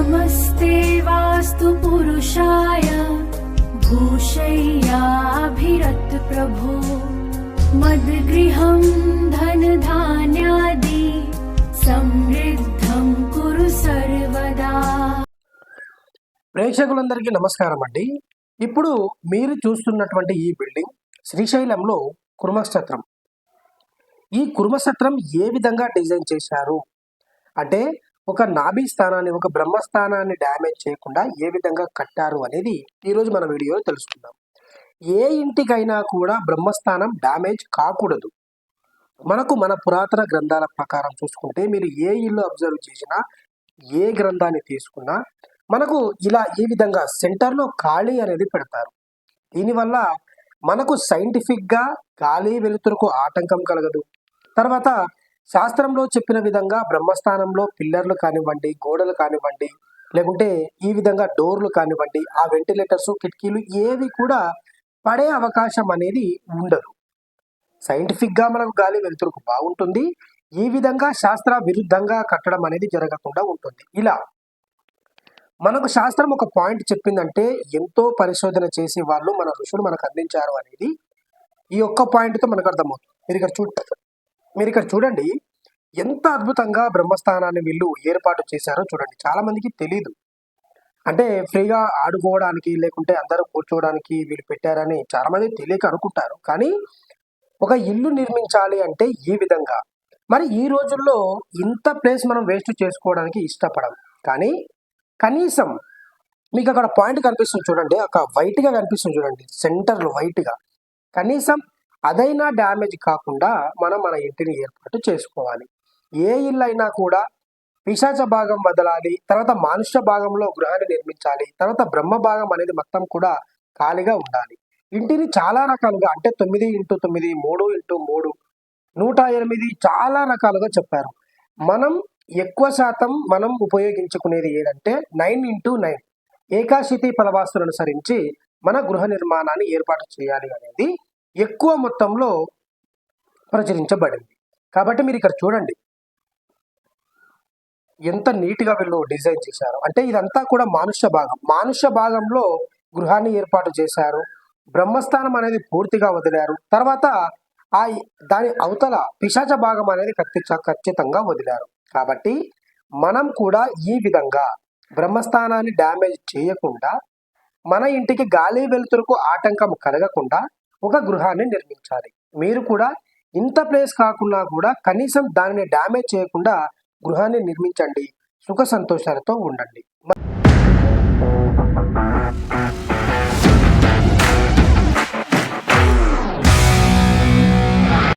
नमस्ते वास्तु पुरुषाय भूषय्याभिरत प्रभो मद्गृहं धन धान्यादि समृद्धं कुरु सर्वदा। ప్రేక్షకులందరికీ నమస్కారం అండి. ఇప్పుడు మీరు చూస్తున్నటువంటి ఈ బిల్డింగ్ శ్రీశైలంలో కుర్మక్షేత్రం. ఈ కుర్మక్షేత్రం ఏ విధంగా డిజైన్ చేశారు అంటే ఒక నాభి స్థానాన్ని, ఒక బ్రహ్మస్థానాన్ని డ్యామేజ్ చేయకుండా ఏ విధంగా కట్టారు అనేది ఈరోజు మన వీడియోలో తెలుసుకుందాం. ఏ ఇంటికైనా కూడా బ్రహ్మస్థానం డ్యామేజ్ కాకూడదు. మనకు మన పురాతన గ్రంథాల ప్రకారం చూసుకుంటే మీరు ఏ ఇల్లు అబ్జర్వ్ చేసినా, ఏ గ్రంథాన్ని తీసుకున్నా మనకు ఇలా ఈ విధంగా సెంటర్లో ఖాళీ అనేది పెడతారు. దీనివల్ల మనకు సైంటిఫిక్గా గాలి వెలుతురుకు ఆటంకం కలగదు. తర్వాత శాస్త్రంలో చెప్పిన విధంగా బ్రహ్మస్థానంలో పిల్లర్లు కానివ్వండి, గోడలు కానివ్వండి, లేకుంటే ఈ విధంగా డోర్లు కానివ్వండి, ఆ వెంటిలేటర్స్, కిటికీలు ఏవి కూడా పడే అవకాశం అనేది ఉండదు. సైంటిఫిక్గా మనకు గాలి వెలుతురుకు బాగుంటుంది. ఈ విధంగా శాస్త్ర విరుద్ధంగా కట్టడం అనేది జరగకుండా ఉంటుంది. ఇలా మనకు శాస్త్రం ఒక పాయింట్ చెప్పిందంటే ఎంతో పరిశోధన చేసి వాళ్ళు మన ఋషులు మనకు అందించారు అనేది ఈ ఒక్క పాయింట్తో మనకు అర్థమవుతుంది. మీరు ఇక్కడ చూడండి ఎంత అద్భుతంగా బ్రహ్మస్థానాన్ని వీళ్ళు ఏర్పాటు చేశారో చూడండి. చాలా మందికి తెలీదు. అంటే ఫ్రీగా ఆడుకోవడానికి లేకుంటే అందరూ కూర్చోవడానికి వీళ్ళు పెట్టారని చాలా మంది తెలియక అనుకుంటారు. కానీ ఒక ఇల్లు నిర్మించాలి అంటే ఈ విధంగా. మరి ఈ రోజుల్లో ఇంత ప్లేస్ మనం వేస్ట్ చేసుకోవడానికి ఇష్టపడం. కానీ కనీసం మీకు అక్కడ పాయింట్ కనిపిస్తుంది చూడండి, అక్కడ వైట్గా కనిపిస్తుంది చూడండి, సెంటర్లో వైట్గా. కనీసం అదైనా డ్యామేజ్ కాకుండా మనం మన ఇంటిని ఏర్పాటు చేసుకోవాలి. ఏ ఇల్లు అయినా కూడా పిశాచ భాగం వదలాలి, తర్వాత మానుష్య భాగంలో గృహాన్ని నిర్మించాలి, తర్వాత బ్రహ్మ భాగం అనేది మొత్తం కూడా ఖాళీగా ఉండాలి. ఇంటిని చాలా రకాలుగా అంటే 9x9, 3x3, 108 చాలా రకాలుగా చెప్పారు. మనం ఎక్కువ శాతం మనం ఉపయోగించుకునేది ఏంటంటే 9x9 ఏకాశితి పదవాస్తులను అనుసరించి మన గృహ నిర్మాణాన్ని ఏర్పాటు చేయాలి అనేది ఎక్కువ మొత్తంలో ప్రచురించబడింది. కాబట్టి మీరు ఇక్కడ చూడండి ఎంత నీట్గా వీళ్ళు డిజైన్ చేశారు. అంటే ఇదంతా కూడా మానుష్య భాగంలో గృహాన్ని ఏర్పాటు చేశారు. బ్రహ్మస్థానం అనేది పూర్తిగా వదిలారు. తర్వాత దాని అవతల పిశాచ భాగం అనేది ఖచ్చితంగా వదిలారు. కాబట్టి మనం కూడా ఈ విధంగా బ్రహ్మస్థానాన్ని డ్యామేజ్ చేయకుండా మన ఇంటికి గాలి వెలుతురుకు ఆటంకం కలగకుండా ఒక గృహాన్ని నిర్మించాలి. మీరు కూడా ఇంత ప్లేస్ కాకుండా కూడా కనీసం దానిని డ్యామేజ్ చేయకుండా గృహాన్ని నిర్మించండి. సుఖ సంతోషాలతో ఉండండి.